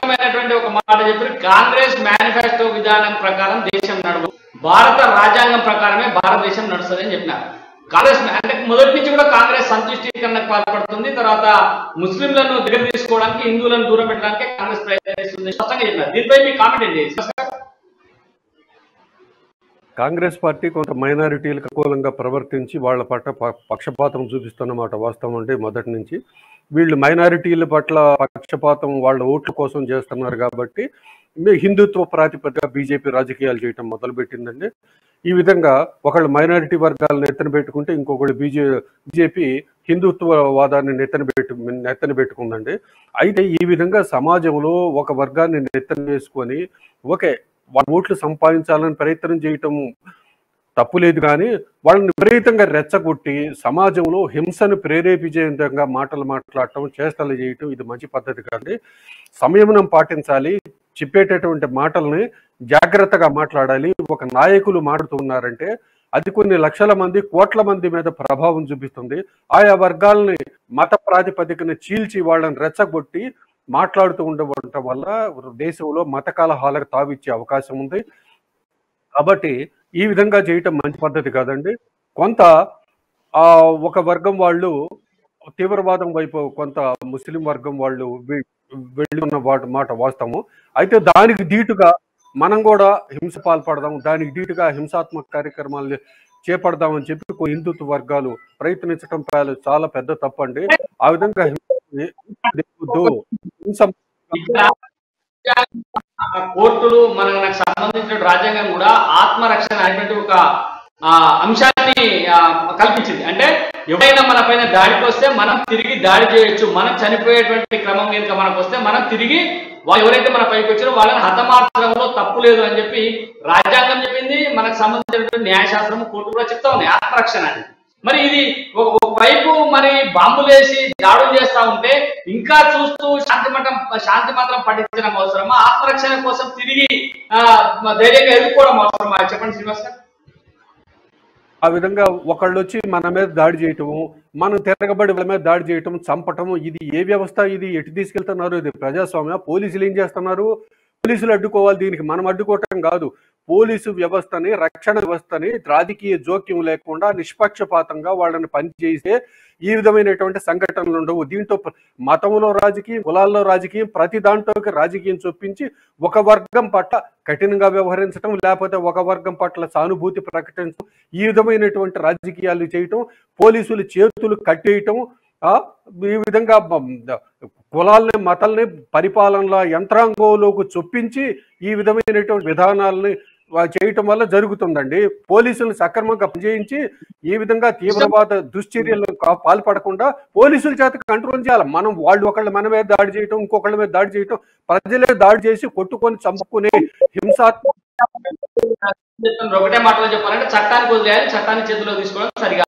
కీలకమైనటువంటి ఒక మాట చెప్పారు. కాంగ్రెస్ మేనిఫెస్టో విధానం ప్రకారం దేశం నడవదు, భారత రాజ్యాంగం ప్రకారమే భారతదేశం నడుస్తుంది అని చెప్పినారు. కాంగ్రెస్ అంటే మొదటి నుంచి కూడా కాంగ్రెస్ సంతుష్టీకరణకు పాల్పడుతుంది. తర్వాత ముస్లింలను దగ్గర తీసుకోవడానికి, హిందువులను దూరం పెట్టడానికి కాంగ్రెస్ ప్రయత్నిస్తుంది స్పష్టంగా చెప్పినారు. దీనిపై మీ కామెంట్ ఏంటి? కాంగ్రెస్ పార్టీ కొంత మైనారిటీలకు అనుకూలంగా ప్రవర్తించి వాళ్ళ పట్ల పక్షపాతం చూపిస్తున్నమాట వాస్తవం. అంటే మొదటి నుంచి వీళ్ళు మైనారిటీల పట్ల పక్షపాతం వాళ్ళ ఓట్ల కోసం చేస్తున్నారు కాబట్టి హిందుత్వ ప్రాతిపదిక బీజేపీ రాజకీయాలు చేయటం మొదలుపెట్టిందండి. ఈ విధంగా ఒకళ్ళు మైనారిటీ వర్గాలను ఎత్తన పెట్టుకుంటే ఇంకొకళ్ళు బీజేపీ హిందుత్వవాదాన్ని నెత్తన పెట్టుకుందండి. అయితే ఈ విధంగా సమాజంలో ఒక వర్గాన్ని నెత్తన వేసుకొని వాళ్ళ ఓట్లు సంపాదించాలని ప్రయత్నం చేయటం తప్పులేదు, కానీ వాళ్ళని విపరీతంగా రెచ్చగొట్టి సమాజంలో హింసను ప్రేరేపించే విధంగా మాటలు మాట్లాడటం, చేష్టలు చేయటం ఇది మంచి పద్ధతి కాదు. సంయమనం పాటించాలి, చెప్పేటటువంటి మాటల్ని జాగ్రత్తగా మాట్లాడాలి. ఒక నాయకులు మాట్లాడుతున్నారంటే అది కొన్ని లక్షల మంది, కోట్ల మంది మీద ప్రభావం చూపిస్తుంది. ఆయా వర్గాలని మత ప్రాతిపదికన చీల్చి వాళ్ళని రెచ్చగొట్టి మాట్లాడుతూ ఉండటం వల్ల దేశంలో మత కలహాలకు తావిచ్చే అవకాశం ఉంది. కాబట్టి ఈ విధంగా చేయటం మంచి పద్ధతి కాదండి. కొంత ఒక వర్గం వాళ్ళు తీవ్రవాదం వైపు, కొంత ముస్లిం వర్గం వాళ్ళు వెళ్ళున్న మాట వాస్తవం. అయితే దానికి ధీటుగా మనం కూడా హింస పాల్పడదాం, దానికి ధీటుగా హింసాత్మక కార్యక్రమాలు చేపడదామని చెప్పి హిందుత్వ వర్గాలు ప్రయత్నించడం చాలా పెద్ద తప్పండి. ఆ విధంగా కోర్టులు మనకు సంబంధించిన రాజ్యాంగం కూడా ఆత్మరక్షణ అనేటువంటి ఒక అంశాన్ని కల్పించింది. అంటే ఎవరైనా మన పైన దాడికి వస్తే మనం తిరిగి దాడి చేయొచ్చు, మనం చనిపోయేటువంటి క్రమం కనుక మనకు వస్తే మనం తిరిగి వాళ్ళు ఎవరైతే మన పైకి వచ్చారో వాళ్ళని హతమార్చడంలో తప్పు లేదు అని చెప్పి రాజ్యాంగం చెప్పింది. మనకు సంబంధించినటువంటి న్యాయశాస్త్రం, కోర్టు కూడా చెప్తా ఉంది ఆత్మరక్షణ అని. మరి ఇది ఒకవైపు మరి బాంబులేసి దాడులు చేస్తా ఉంటే ఇంకా చూస్తూ శాంతి మాత్రం పఠించడం అవసరమా? ఆత్మరక్షణ కోసం తిరిగి ధైర్యంగా ఎదుర్కోవడం అవసరమా? చెప్పండి శ్రీనివాస్ గారు. ఆ విధంగా ఒకళ్ళు వచ్చి మన మీద దాడి చేయటము, మనం తిరగబడి వాళ్ళ మీద దాడి చేయటం, చంపటము, ఇది ఏ వ్యవస్థ? ఇది ఎటు తీసుకెళ్తున్నారు? ఇది ప్రజాస్వామ్య? పోలీసులు ఏం చేస్తున్నారు? పోలీసులు అడ్డుకోవాలి, దీనికి మనం అడ్డుకోవటం కాదు. పోలీసు వ్యవస్థని, రక్షణ వ్యవస్థని రాజకీయ జోక్యం లేకుండా నిష్పక్షపాతంగా వాళ్ళని పనిచేస్తే ఈ విధమైనటువంటి సంఘటనలు ఉండవు. దీంతో మతంలో రాజకీయం, కులాల్లో రాజకీయం, ప్రతి దాంట్లోకి రాజకీయం చొప్పించి ఒక వర్గం పట్ల కఠినంగా వ్యవహరించడం, లేకపోతే ఒక వర్గం పట్ల సానుభూతి ప్రకటించడం, ఈ విధమైనటువంటి రాజకీయాలు చేయటం, పోలీసులు చేతులు కట్టేయటం, ఈ విధంగా కులాలని, మతాలని పరిపాలనల యంత్రాంగంలోకి చొప్పించి ఈ విధమైనటువంటి విధానాలని చేయటం వల్ల జరుగుతుందండి. పోలీసులను సక్రమంగా పనిచేయించి ఈ విధంగా తీవ్రవాద దుశ్చర్యలకు పాల్పడకుండా పోలీసుల చేత కంట్రోల్ చేయాలి. వాళ్ళు ఒకళ్ళ మన మీద దాడి చేయటం, ఇంకొకళ్ళ మీద దాడి చేయటం, ప్రజలే దాడి చేసి కొట్టుకొని చంపుకునే హింసాత్మక ఒకటే మాటలో చెప్పాలంటే చట్టానికి వదిలేయాలి, చట్టాన్ని చేతిలో తీసుకోవడం సరిగా